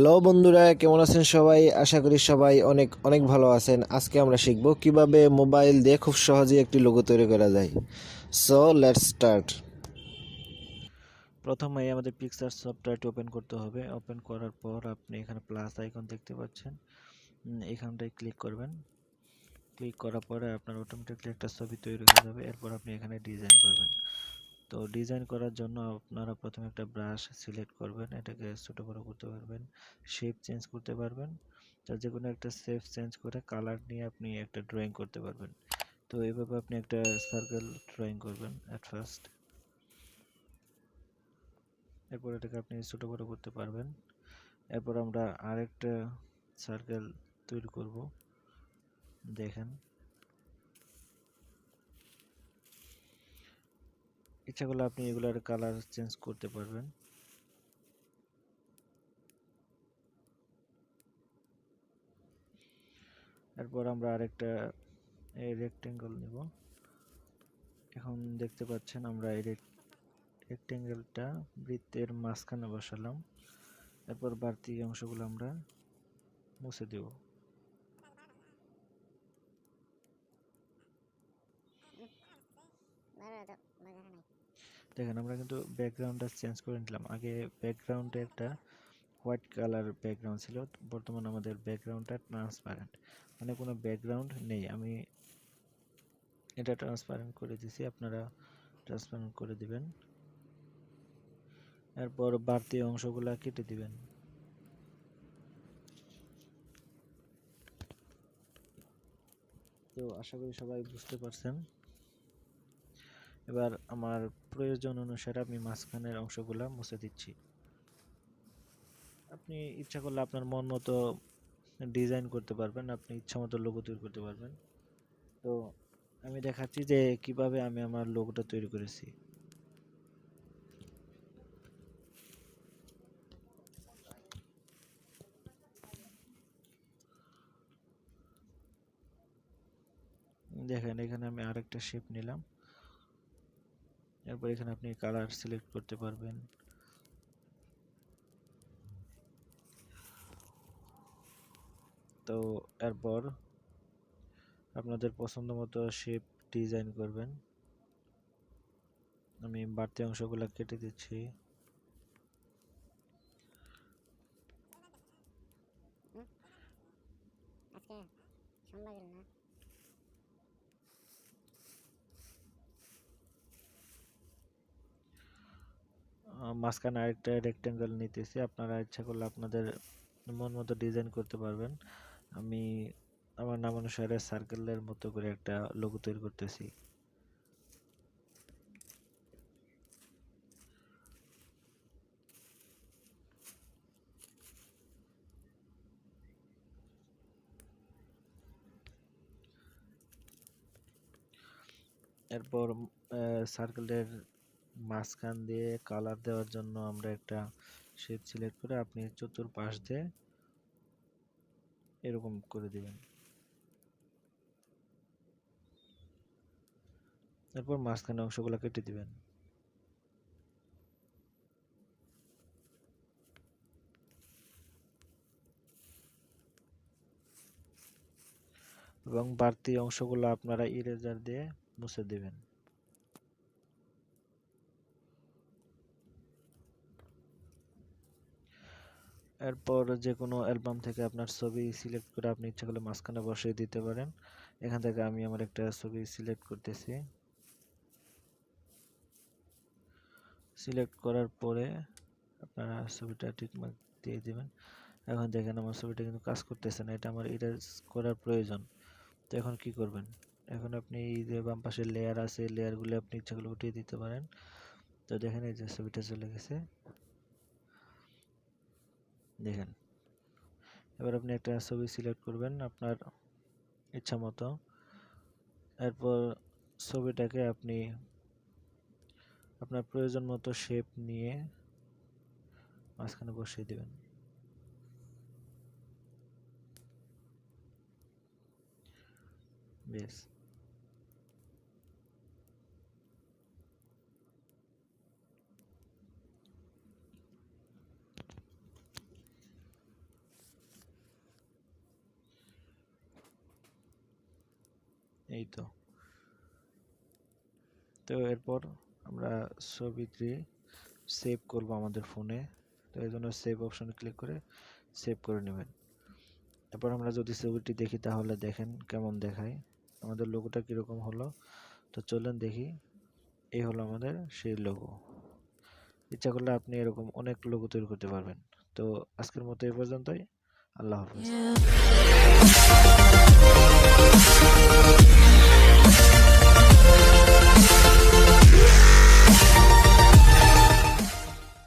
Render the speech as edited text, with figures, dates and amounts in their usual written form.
Hello বন্ধুরা, কেমন আছেন সবাই? আশা করি সবাই অনেক অনেক ভালো আছেন। আজকে আমরা শিখব কিভাবে মোবাইল দিয়ে খুব সহজেই একটি লোগো তৈরি করা যায়। So let's start. প্রথমেই আমাদের পিকচার সফটওয়্যারটি ওপেন করতে হবে। ওপেন করার পর আপনি এখানে প্লাস আইকন দেখতে পাচ্ছেন, এখানটায় ক্লিক করবেন। ক্লিক করার পরে আপনার অটোমেটিকলি একটা ছবি তৈরি হয়ে যাবে। এরপর আপনি এখানে ডিজাইন করবেন। তো ডিজাইন করার জন্য আপনারা প্রথমে একটা ব্রাশ সিলেক্ট করবেন, এটাকে ছোট বড় করতে পারবেন, শেপ চেঞ্জ করতে পারবেন। তো যে কোনো একটা শেপ চেঞ্জ করে কালার নিয়ে আপনি একটা ড্রয়িং করতে পারবেন। তো এইভাবে আপনি একটা সার্কেল ড্রয়িং করবেন অ্যাট ফার্স্ট। এরপর এটাকে আপনি ছোট বড় করতে পারবেন। এরপর আমরা আরেকটা সার্কেল তৈরি করব। দেখেন, ইচ্ছা করলে আপনি এগুলার কালার চেঞ্জ করতে পারবেন। এরপর আমরা আরেকটা রেক্টেঙ্গল নিব। এখন দেখতে পাচ্ছেন আমরা এই রেক্টেঙ্গেলটা বৃত্তের মাঝখানে বসালাম। এরপর বাড়তি অংশগুলো আমরা মুছে দেব। দেখেন, আমরা কিন্তু ব্যাকগ্রাউন্ডটা চেঞ্জ করে নিলাম। আগে ব্যাকগ্রাউন্ডে একটা হোয়াইট কালার ব্যাকগ্রাউন্ড ছিল, বর্তমানে আমাদের ব্যাকগ্রাউন্ডটা ট্রান্সপারেন্ট, মানে কোনো ব্যাকগ্রাউন্ড নেই। আমি এটা ট্রান্সপারেন্ট করে দিছি, আপনারা ট্রান্সপারেন্ট করে দিবেন। এরপর বাড়তি অংশগুলা কেটে দিবেন। তো আশা করি সবাই বুঝতে পারছেন। এবার আমার প্রয়োজন অনুসারে আমি মাঝখানের অংশগুলা মুছে দিচ্ছি। আপনি ইচ্ছা করলে আপনার মন মতো ডিজাইন করতে পারবেন, আপনি ইচ্ছা মতো লোগো তৈরি করতে পারবেন। তো আমি দেখাচ্ছি যে কিভাবে আমি আমার লোগোটা তৈরি করেছি। দেখেন, এখানে আমি আরেকটা শেপ নিলাম। এরপর এখানে আপনি কালার সিলেক্ট করতে পারবেন। তো এরপর আপনাদের পছন্দ মতো শেপ ডিজাইন করবেন। আমি বাড়তি অংশগুলো কেটে দিচ্ছি। মাঝখানে আরেকটা রেক্টেঙ্গেল নিতেছি, আপনারা ইচ্ছা করলে আপনাদের মন মতো ডিজাইন করতে পারবেন। আমি আমার নাম অনুসারে সার্কেলের মতো করে একটা লোগো তৈরি করতেছি। এরপর সার্কেলের মাঝখান দিয়ে কালার দেওয়ার জন্য আমরা একটা শেপ সিলেক্ট করে আপনি চতুর্পাশ দিয়ে এরকম করে দিবেন। এরপর মাঝখানে অংশগুলো কেটে দিবেন এবং বাড়তি অংশগুলো আপনারা ইরেজার দিয়ে মুছে দিবেন। এরপর যে কোনো অ্যালবাম থেকে আপনার ছবি সিলেক্ট করে আপনি ইচ্ছা করলে মাঝখানে বসিয়ে দিতে পারেন। এখান থেকে আমি আমার একটা ছবি সিলেক্ট করতেছি। সিলেক্ট করার পরে আপনারা ছবিটা টিকমার্ক দিয়ে দিবেন। এখন দেখেন আমার ছবিটা কিন্তু কাজ করতেছে না, এটা আমার ইরেজ করার প্রয়োজন। তো এখন কি করবেন? এখন আপনি এই যে বাম পাশে লেয়ার আছে, লেয়ারগুলো আপনি ইচ্ছা করলে উঠিয়ে দিতে পারেন। তো দেখেন এই যে ছবিটা চলে গেছে, দেখেন। এবার আপনি একটা ছবি সিলেক্ট করবেন আপনার ইচ্ছা মতো। এরপর ছবিটাকে আপনি আপনার প্রয়োজন মতো শেপ নিয়ে মাঝখানে বসিয়ে দিবেন। বেশ, এই তো। তো এরপর আমরা ছবিটি সেভ করব আমাদের ফোনে। তো এই জন্য সেভ অপশনে ক্লিক করে সেভ করে নেবেন। এরপর আমরা যদি ছবিটি দেখি তাহলে দেখেন কেমন দেখায়, আমাদের লোগোটা কীরকম হলো। তো চলেন দেখি। এই হলো আমাদের সেই লোগো। ইচ্ছা করলে আপনি এরকম অনেক লোগো তৈরি করতে পারবেন। তো আজকের মতো এই পর্যন্তই। আল্লাহ হাফেজ।